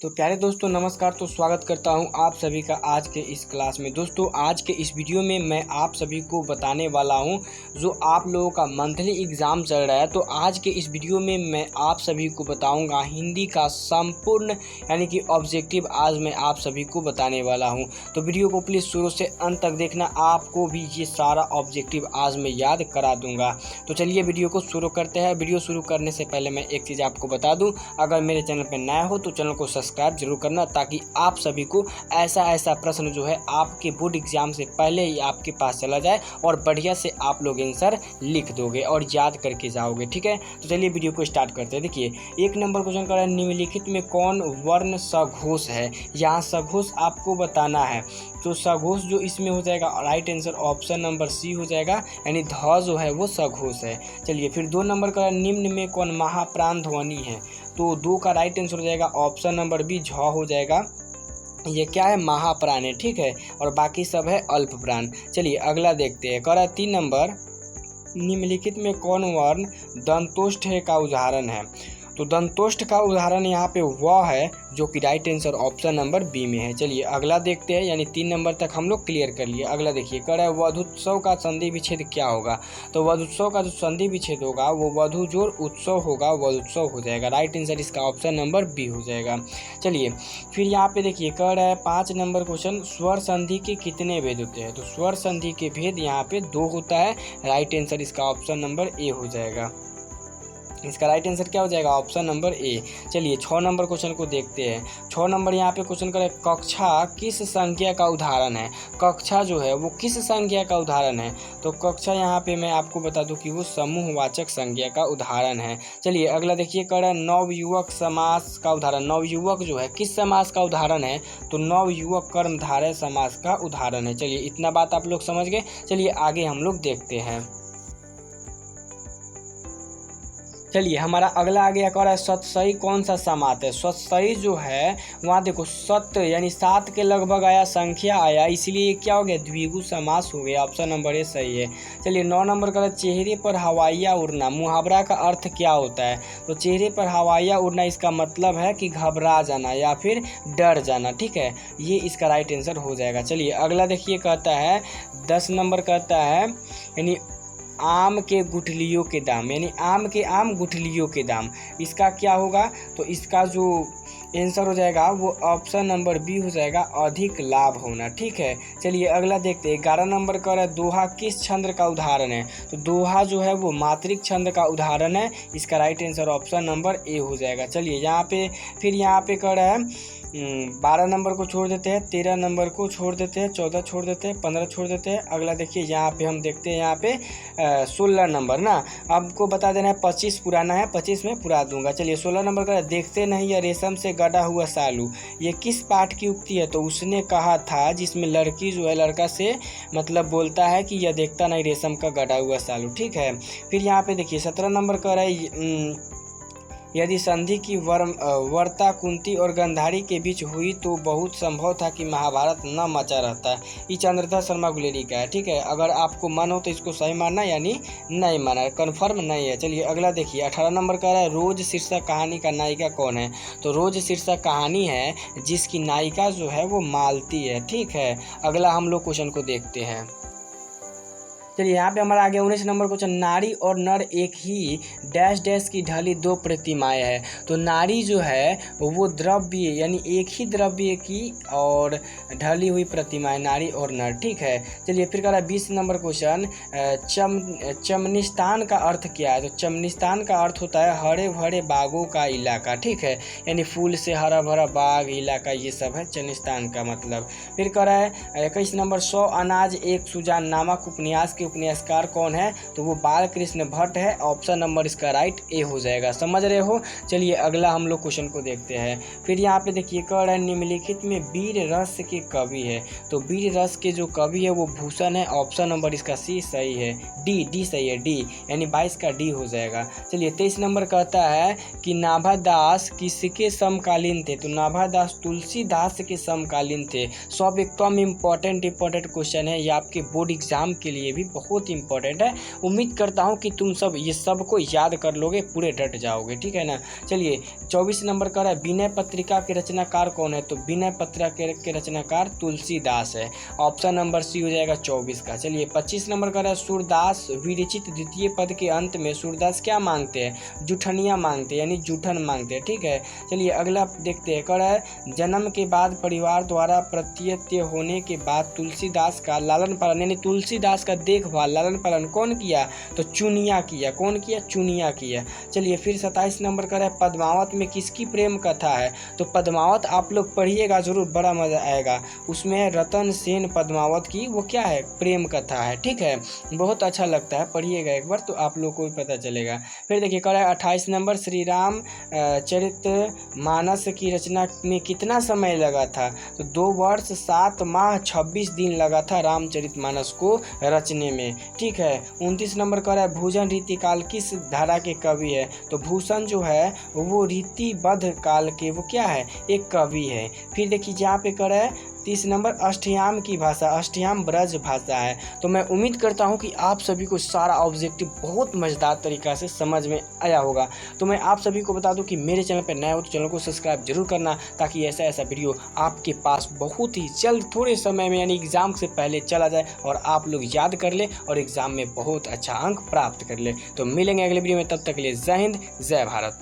तो प्यारे दोस्तों नमस्कार। तो स्वागत करता हूं आप सभी का आज के इस क्लास में। दोस्तों आज के इस वीडियो में मैं आप सभी को बताने वाला हूं जो आप लोगों का मंथली एग्ज़ाम चल रहा है। तो आज के इस वीडियो में मैं आप सभी को बताऊंगा हिंदी का संपूर्ण यानी कि ऑब्जेक्टिव आज मैं आप सभी को बताने वाला हूं। तो वीडियो को प्लीज़ शुरू से अंत तक देखना, आपको भी ये सारा ऑब्जेक्टिव आज मैं याद करा दूँगा। तो चलिए वीडियो को शुरू करते हैं। वीडियो शुरू करने से पहले मैं एक चीज़ आपको बता दूँ, अगर मेरे चैनल पर नया हो तो चैनल को सब्सक्राइब जरूर करना, ताकि आप सभी को ऐसा प्रश्न जो है आपके बोर्ड एग्जाम से पहले ही आपके पास चला जाए और बढ़िया से आप लोग आंसर लिख दोगे और याद करके जाओगे। ठीक है, तो चलिए वीडियो को स्टार्ट करते हैं। देखिए एक नंबर क्वेश्चन कर रहा है, निम्नलिखित में कौन वर्ण सघोष है। यहाँ सघोष आपको बताना है। तो सघोष जो इसमें हो जाएगा right answer option number C हो जाएगा, यानी ध जो है वो सघोष है। चलिए फिर 2 नंबर का निम्न में कौन महाप्राण ध्वनि है। तो 2 का राइट आंसर हो जाएगा ऑप्शन नंबर बी झ हो जाएगा। ये क्या है, महाप्राण है। ठीक है, और बाकी सब है अल्प प्राण। चलिए अगला देखते हैं। कह रहा है 3 नंबर, निम्नलिखित में कौन वर्ण दंतोष्ठ है का उदाहरण है। तो दंतोष्ठ का उदाहरण यहाँ पे वह है जो कि right answer option number B में है। चलिए अगला देखते हैं, यानी 3 नंबर तक हम लोग क्लियर कर लिए। अगला देखिए, कह रहा है वधुत्सव का संधि विच्छेद क्या होगा। तो वधुत्सव का जो संधि विच्छेद होगा वो वधु जोड़ उत्सव होगा, वधुत्सव हो जाएगा। राइट आंसर इसका ऑप्शन नंबर बी हो जाएगा। चलिए फिर यहाँ पे देखिए, कह रहा है 5 नंबर क्वेश्चन, स्वर संधि के कितने भेद होते हैं। तो स्वर संधि के भेद यहाँ पे 2 होता है। राइट आंसर इसका ऑप्शन नंबर ए हो जाएगा। इसका राइट आंसर क्या हो जाएगा, ऑप्शन नंबर ए। चलिए 6 नंबर क्वेश्चन को देखते हैं। 6 नंबर यहाँ पे क्वेश्चन करें, कक्षा किस संख्या का उदाहरण है। कक्षा जो है वो किस संख्या का उदाहरण है। तो कक्षा यहाँ पे मैं आपको बता दूं कि वो समूहवाचक संज्ञा का उदाहरण है। चलिए अगला देखिए, करें नवयुवक समास का उदाहरण। नवयुवक जो है किस समास का उदाहरण है। तो नवयुवक कर्मधारय समास का उदाहरण है। चलिए इतना बात आप लोग समझ गए। चलिए आगे हम लोग देखते हैं। चलिए हमारा अगला आ गया, कह रहा है सतसई कौन सा समास है। सतसई जो है वहाँ देखो सत यानी 7 के लगभग आया, संख्या आया, इसलिए क्या हो गया, द्विगु समास हो गया। ऑप्शन नंबर ए सही है। चलिए 9 नंबर का चेहरे पर हवाइया उड़ना, मुहावरा का अर्थ क्या होता है। तो चेहरे पर हवाइया उड़ना इसका मतलब है कि घबरा जाना या फिर डर जाना। ठीक है, ये इसका राइट आंसर हो जाएगा। चलिए अगला देखिए, कहता है 10 नंबर कहता है, यानी आम के गुठलियों के दाम, यानी आम के आम गुठलियों के दाम, इसका क्या होगा। तो इसका जो आंसर हो जाएगा वो ऑप्शन नंबर बी हो जाएगा, अधिक लाभ होना। ठीक है, चलिए अगला देखते हैं। 11 नंबर का दोहा किस छंद का उदाहरण है। तो दोहा जो है वो मात्रिक छंद का उदाहरण है। इसका right answer option number A हो जाएगा। चलिए यहाँ पे फिर यहाँ पे कह रहा है 12 नंबर को छोड़ देते हैं, 13 नंबर को छोड़ देते हैं, 14 छोड़ देते हैं, 15 छोड़ देते हैं। अगला देखिए यहाँ पे हम देखते हैं, यहाँ पे 16 नंबर ना आपको बता देना है, 25 पुराना है, 25 में पुरा दूंगा। चलिए 16 नंबर का देखते नहीं या रेशम से गढ़ा हुआ सालू, ये किस पाठ की उक्ति है। तो उसने कहा था जिसमें लड़की जो है लड़का से मतलब बोलता है कि यह देखता नहीं रेशम का गढ़ा हुआ सालू। ठीक है, फिर यहाँ पे देखिए 17 नंबर का है, यदि संधि की वर्ता कुंती और गंधारी के बीच हुई तो बहुत संभव था कि महाभारत न मचा रहता। ये चंद्रधर शर्मा गुलेरी का है। ठीक है, अगर आपको मन हो तो इसको सही मानना, यानी नहीं माना, कन्फर्म नहीं है। चलिए अगला देखिए 18 नंबर का है, रोज शीर्षक कहानी का नायिका कौन है। तो रोज शीर्षक कहानी है जिसकी नायिका जो है वो मालती है। ठीक है, अगला हम लोग क्वेश्चन को देखते हैं। चलिए यहाँ पे हमारा आ गया 19 नंबर क्वेश्चन, नारी और नर एक ही डैश डैश की ढली 2 प्रतिमाएं है। तो नारी जो है वो द्रव्य यानी एक ही द्रव्य की और ढली हुई प्रतिमाएं, नारी और नर। ठीक है, चलिए फिर कह रहा है 20 नंबर क्वेश्चन, चमनिस्तान का अर्थ क्या है। तो चमनिस्तान का अर्थ होता है हरे भरे बागों का इलाका। ठीक है, यानी फूल से हरा भरा बाग इलाका, ये सब है चमनिस्तान का मतलब। फिर कह रहा है 21 नंबर, 100 अनाज एक सुजान नामक उपन्यास के उपन्यासकार कौन है। तो वो बाल कृष्ण भट्ट है। ऑप्शन नंबर इसका राइट ए हो जाएगा। समझ रहे हो। चलिए अगला हम लोग क्वेश्चन को देखते हैं। फिर यहाँ पे देखिए, कह रहा है निम्नलिखित में वीर रस के कवि है। तो वीर रस के जो कवि है वो भूषण है। ऑप्शन नंबर इसका सी सही है, डी सही है, डी यानी 22 का डी हो जाएगा। चलिए 23 नंबर कहता है कि नाभादास किसके समकालीन थे। तो नाभादास तुलसीदास के समकालीन थे। सब एकदम इम्पोर्टेंट क्वेश्चन है, ये आपके बोर्ड एग्जाम के लिए भी बहुत इंपॉर्टेंट है। उम्मीद करता हूँ कि तुम सब ये सब को याद कर लोगे, पूरे डट जाओगे, ठीक है ना। चलिए 24 नंबर का है विनय पत्रिका के रचनाकार कौन है, तो विनय पत्रिका के रचनाकार तुलसीदास है। ऑप्शन नंबर सी हो जाएगा 24 का। चलिए 25 नंबर का है सूरदास विरचित द्वितीय पद के अंत में सूरदास क्या मांगते हैं, जुठनिया मांगते हैं, यानी जूठन मांगते हैं, ठीक है। चलिए अगला देखते हैं। कर है जन्म के बाद परिवार द्वारा प्रत्यय होने के बाद तुलसीदास का लालन पालन, यानी तुलसीदास का देखभाल लालन पालन कौन किया, तो चुनिया किया। कौन किया, चुनिया किया। चलिए फिर 27 नंबर का है पद्मावत में किसकी प्रेम कथा है, तो पद्मावत आप लोग पढ़िएगा जरूर, बड़ा मजा आएगा। उसमें रतन सेन पद्मावत की वो क्या है, प्रेम कथा है, ठीक है। बहुत अच्छा लगता है, पढ़िएगा एक बार तो आप लोग को भी पता चलेगा। फिर देखिए कर 28 नंबर श्री राम चरितमानस की रचना में कितना समय लगा था, तो 2 वर्ष 7 माह 26 दिन लगा था रामचरितमानस को रचने में, ठीक है। 29 नंबर का है भूषण रीतिकाल किस धारा के कवि है, तो भूषण जो है वो रीतिबद्ध काल के वो क्या है, एक कवि है। फिर देखिए यहाँ पे कर है 30 नंबर अष्टयाम की भाषा, अष्टयाम ब्रज भाषा है। तो मैं उम्मीद करता हूँ कि आप सभी को सारा ऑब्जेक्टिव बहुत मज़ेदार तरीक़ा से समझ में आया होगा। तो मैं आप सभी को बता दूं कि मेरे चैनल पर नए हो तो चैनल को सब्सक्राइब जरूर करना, ताकि ऐसा वीडियो आपके पास बहुत ही जल्द थोड़े समय में, यानी एग्ज़ाम से पहले चला जाए और आप लोग याद कर ले और एग्ज़ाम में बहुत अच्छा अंक प्राप्त कर ले। तो मिलेंगे अगले वीडियो में, तब तक के लिए जय हिंद जय भारत।